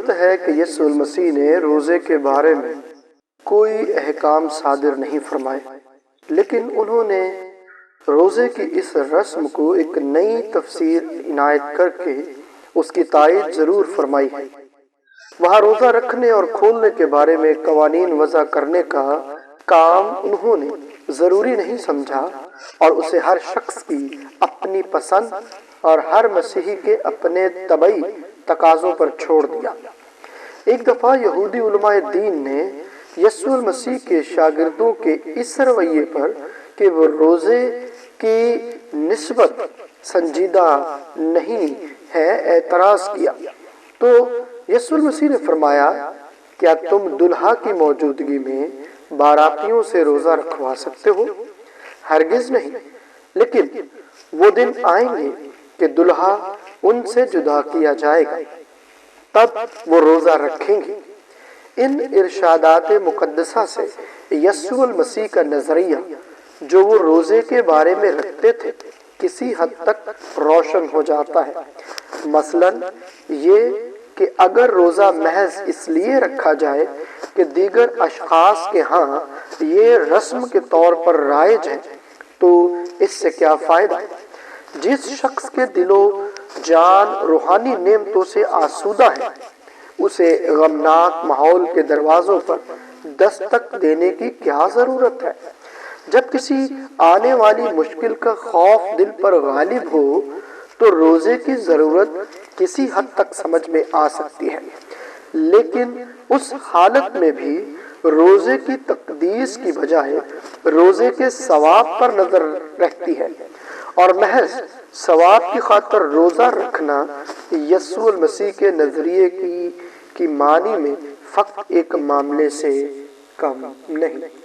درست ہے کہ یسوع المسیح نے روزے کے بارے میں کوئی احکام صادر نہیں فرمائے، لیکن انہوں نے روزے کی اس رسم کو ایک نئی تفسیر عنایت کر کے اس کی تائید ضرور فرمائی ہے۔ وہاں روزہ رکھنے اور کھولنے کے بارے میں قوانین وضع کرنے کا کام انہوں نے ضروری نہیں سمجھا اور اسے ہر شخص کی اپنی پسند اور ہر مسیحی کے اپنے طبعی تقاضوں پر چھوڑ دیا۔ ایک دفعہ یہودی علماء دین نے یسوع المسیح کے شاگردوں کے اس رویے پر کہ وہ روزے کی نسبت سنجیدہ نہیں ہے اعتراض کیا، تو یسوع المسیح نے فرمایا، کیا تم دلہا کی موجودگی میں باراتیوں سے روزہ رکھوا سکتے ہو؟ ہرگز نہیں، لیکن وہ دن آئیں گے کہ دلہا ان سے جدا کیا جائے گا، تب وہ روزہ رکھیں گے۔ ان ارشادات مقدسہ سے یسوع المسیح کا نظریہ جو وہ روزے کے بارے میں رکھتے تھے کسی حد تک روشن ہو جاتا ہے۔ مثلاً یہ کہ اگر روزہ محض اس لیے رکھا جائے کہ دیگر اشخاص کے ہاں یہ رسم کے طور پر رائج ہے تو اس سے کیا فائدہ؟ جس شخص کے دل و جان روحانی نعمتوں سے آسودہ ہے اسے غمناک ماحول کے دروازوں پر دستک دینے کی کیا ضرورت ہے؟ جب کسی آنے والی مشکل کا خوف دل پر غالب ہو تو روزے کی ضرورت کسی حد تک سمجھ میں آ سکتی ہے، لیکن اس حالت میں بھی روزے کی تقدیس کی بجائے روزے کے ثواب پر نظر رہتی ہے، اور محض ثواب کی خاطر روزہ رکھنا یسوع المسیح کے نظریے کی معنی میں فقط ایک معاملے سے کم نہیں۔